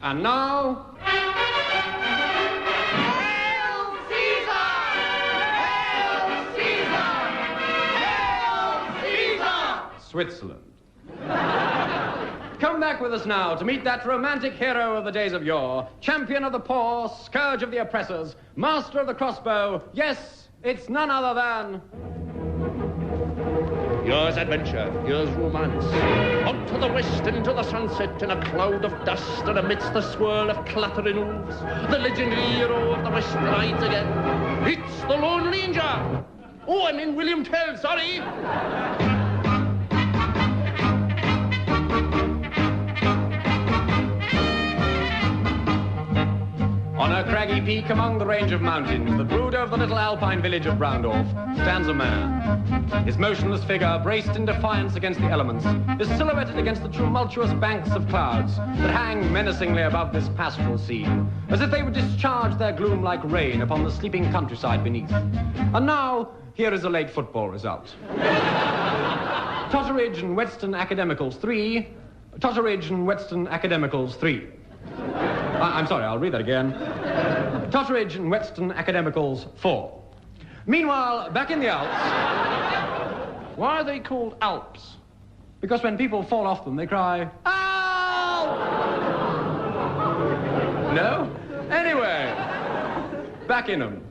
And now... Hail Caesar! Hail Caesar! Hail Caesar! Switzerland. Come back with us now to meet that romantic hero of the days of yore, champion of the poor, scourge of the oppressors, master of the crossbow. Yes, it's none other than... Here's adventure, here's romance. On to the west, into the sunset, in a cloud of dust, and amidst the swirl of clattering hooves, the legendary hero of the west rides again. It's the Lone Ranger. Oh, I mean William Tell, sorry. On a craggy peak among the range of mountains that brood over the little alpine village of Broundorf stands a man. His motionless figure, braced in defiance against the elements, is silhouetted against the tumultuous banks of clouds that hang menacingly above this pastoral scene, as if they would discharge their gloom like rain upon the sleeping countryside beneath. And now, here is a late football result. Totteridge and Whetstone Academicals 3, Totteridge and Whetstone Academicals 3. I'm sorry, I'll read that again. Totteridge and Whetstone Academicals 4. Meanwhile, back in the Alps... Why are they called Alps? Because when people fall off them, they cry, "Ow!" No? Anyway, back in them.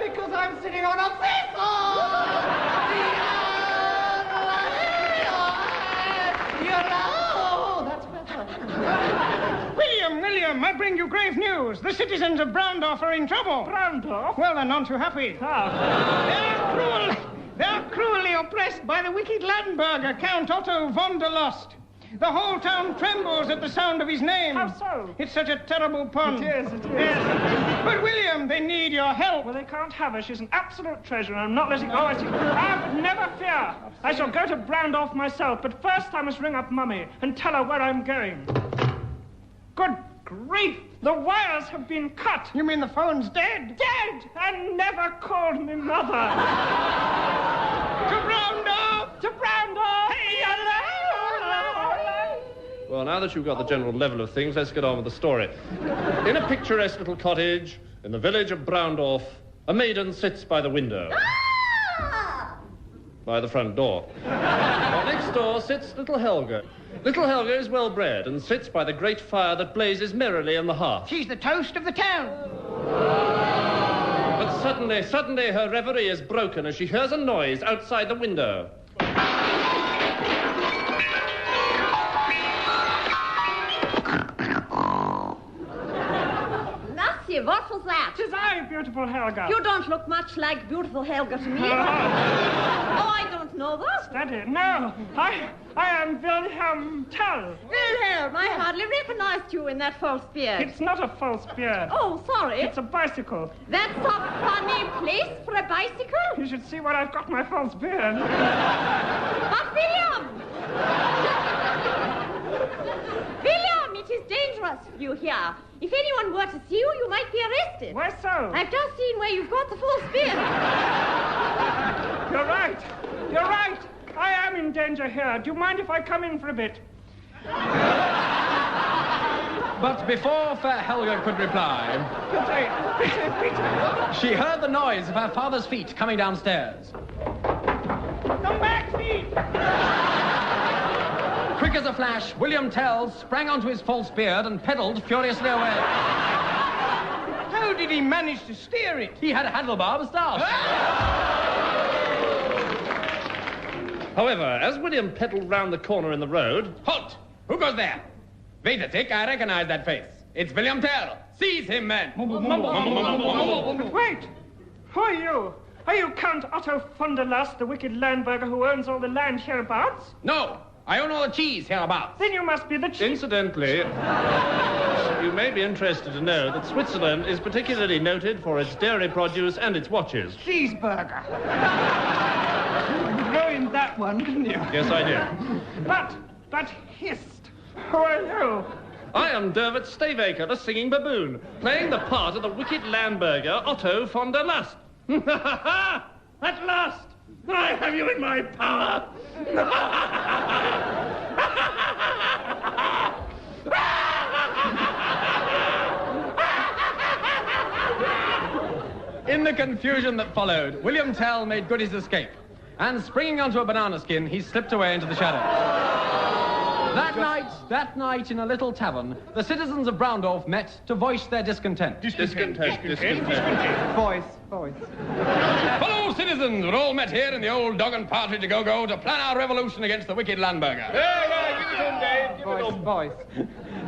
Because I'm sitting on a thistle! That's better. William, I bring you grave news. The citizens of Broundorf are in trouble. Broundorf? Well, they're none too happy. How? They're cruelly oppressed by the wicked Landberger, Count Otto von der Lost. The whole town trembles at the sound of his name. How so? It's such a terrible pun. It is. Yes. But, William, they need your help. Well, they can't have her. She's an absolute treasure, and I'm not letting go. But never fear. I shall go to Broundorf myself, but first I must ring up Mummy and tell her where I'm going. Good grief! The wires have been cut. You mean the phone's dead? Dead! And never called me mother. To Broundorf! To Broundorf! Hey, Well, now that you've got the general level of things, let's get on with the story. In a picturesque little cottage in the village of Broundorf, a maiden sits by the window. By the front door. Well, next door sits little Helga. Little Helga is well bred and sits by the great fire that blazes merrily in the hearth. She's the toast of the town. But suddenly her reverie is broken as she hears a noise outside the window. What was that? Tis I, beautiful Helga. You don't look much like beautiful Helga to me. Oh, I don't know that. Steady. No, I am Wilhelm Tell. Wilhelm, I hardly recognized you in that false beard. It's not a false beard. Oh, sorry. It's a bicycle. That's a funny place for a bicycle. You should see where I've got my false beard. But William! William, it is dangerous, you hear. If anyone were to see you, you might be arrested. Why so? I've just seen where you've got the false beard. You're right. You're right. I am in danger here. Do you mind if I come in for a bit? But before fair Helga could reply... Peter. She heard the noise of her father's feet coming downstairs. Come back, feet! Quick as a flash, William Tell sprang onto his false beard and pedalled furiously away. How did he manage to steer it? He had a handlebar moustache. However, as William pedalled round the corner in the road... Halt! Who goes there? Wait a tick, I recognize that face. It's William Tell. Seize him, men. Wait! Who are you? Are you Count Otto von der Last, the wicked Landberger who owns all the land hereabouts? No, I own all the cheese hereabouts. Then you must be the chief. Incidentally, you may may be interested to know that Switzerland is particularly noted for its dairy produce and its watches. Cheeseburger. You ruined that one, didn't you? Yes, I did. But hist. Who are you? I am Dermot Stavaker, the singing baboon, playing the part of the wicked Landburger Otto von der Lust. At last, I have you in my power. In the confusion that followed, William Tell made good his escape, and springing onto a banana skin, he slipped away into the shadows. That night, in a little tavern, the citizens of Broundorf met to voice their discontent. Discontent. Voice. Fellow citizens, we're all met here in the old dog and partridge go-go to plan our revolution against the wicked Landburger. Voice.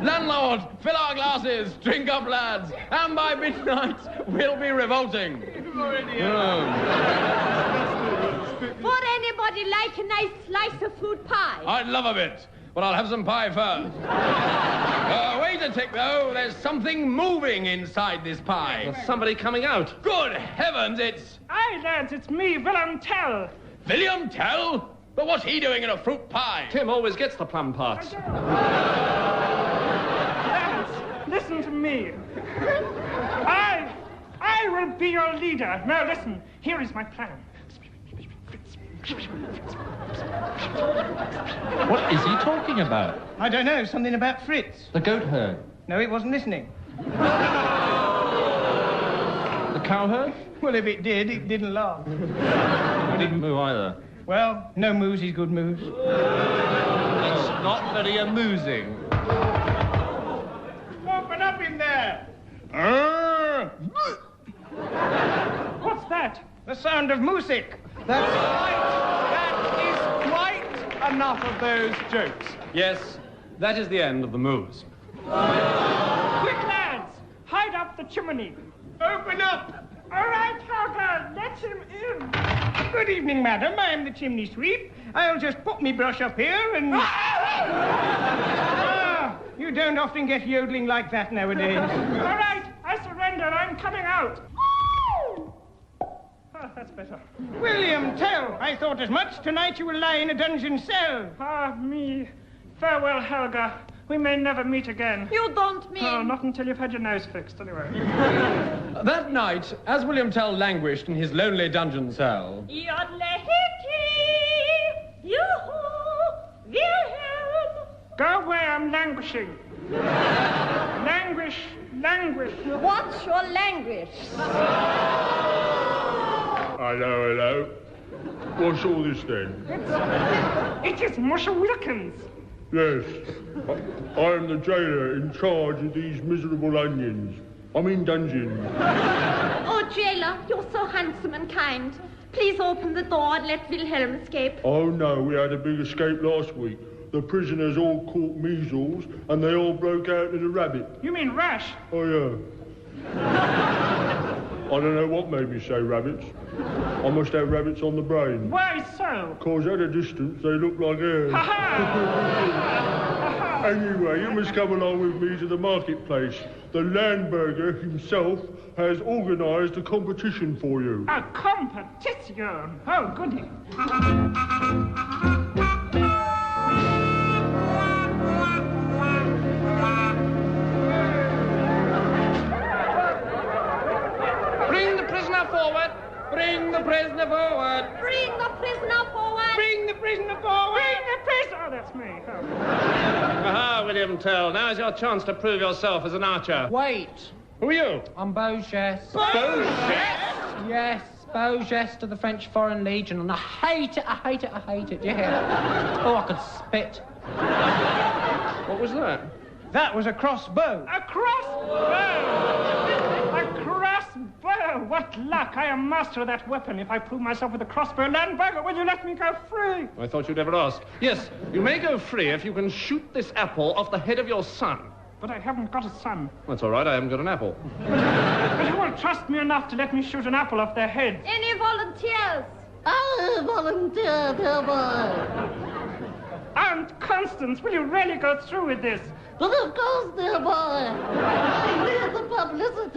Landlord, fill our glasses, drink up, lads, and by midnight, we'll be revolting. Would anybody like a nice slice of fruit pie? I'd love a bit, but I'll have some pie first. Wait a tick, though. There's something moving inside this pie. There's somebody coming out. Good heavens, it's... Aye, lads, it's me, Willem Tell. William Tell? But what's he doing in a fruit pie? Tim always gets the plum parts. Lads, listen to me. I will be your leader. Now listen, here is my plan. What is he talking about? I don't know, something about Fritz. The goat herd? No, it wasn't listening. The cow herd? Well, if it did, it didn't laugh. It didn't move either. Well, no moves is good moves. It's not very amusing. Open up in there! What's that? The sound of music. That is quite enough of those jokes. Yes, that is the end of the moves. Quick, lads! Hide up the chimney. Open up! All right, Helga, let him in. Good evening, madam. I am the chimney sweep. I'll just put me brush up here and... you don't often get yodeling like that nowadays. All right, I surrender. I'm coming out. Oh, that's better. William Tell, I thought as much. Tonight you will lie in a dungeon cell. Ah, me. Farewell, Helga. We may never meet again. You don't mean... Oh, not until you've had your nose fixed, anyway. That night, as William Tell languished in his lonely dungeon cell... Go away, I'm languishing. Languish. What's your language? Hello. What's all this then? It is Musha Wilkins. Yes, I am the jailer in charge of these miserable onions. I'm in dungeon. Oh, jailer, you're so handsome and kind. Please open the door and let Wilhelm escape. Oh no, we had a big escape last week. The prisoners all caught measles and they all broke out in a rabbit. You mean rash? Oh yeah. I don't know what made me say rabbits. I must have rabbits on the brain. Why so? Cause at a distance they look like hares. Anyway, you must come along with me to the marketplace. The Landburger himself has organised a competition for you. A competition? Oh, goody. Bring the prisoner forward! Bring the prisoner forward! Bring the prisoner forward! Bring the prisoner forward! Oh, that's me. Oh. Aha, William Tell, now's your chance to prove yourself as an archer. Wait! Who are you? I'm Beauchesse. Beauchesse? Yes, Beauchesse to the French Foreign Legion, and I hate it, yeah. Oh, I could spit. What was that? That was a crossbow. A crossbow! A crossbow! What luck! I am master of that weapon. If I prove myself with a crossbow, Landburger, will you let me go free? I thought you'd never ask. Yes, you may go free if you can shoot this apple off the head of your son. But I haven't got a son. That's all right, I haven't got an apple. But who will trust me enough to let me shoot an apple off their heads? Any volunteers? I volunteer, dear boy. Aunt Constance, will you really go through with this? But of course, dear boy.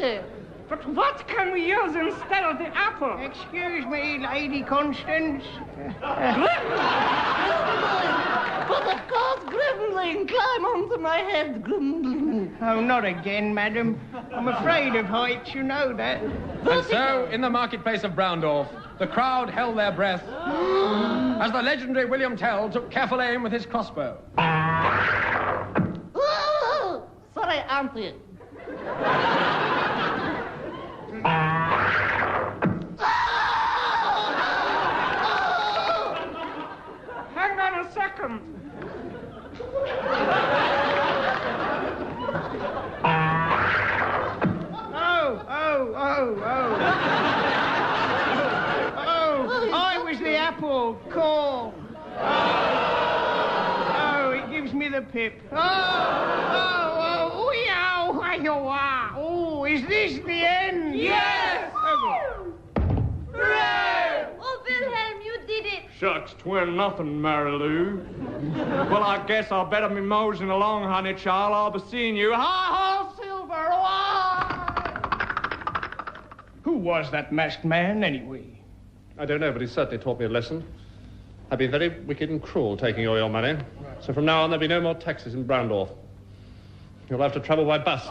Auntie. But what can we use instead of the apple? Excuse me, Lady Constance. But of course, Gremlin, climb onto my head, Gremlin. Oh, not again, madam. I'm afraid of heights, you know that. And so, in the marketplace of Broundorf, the crowd held their breath as the legendary William Tell took careful aim with his crossbow. Oh, sorry, Auntie. Hang on a second. Oh, I was the apple core. Oh, it gives me the pip. Oh, is this the end? Yes! Hooray! Oh, Wilhelm, you did it. Shucks, 20-0, Mary Lou. Well, I guess I better be moseying along, honey child. I'll be seeing you. Ha-ha, Silver! Who was that masked man, anyway? I don't know, but he certainly taught me a lesson. I've been very wicked and cruel taking all your money. So from now on, there'll be no more taxis in Broundorf. You'll have to travel by bus.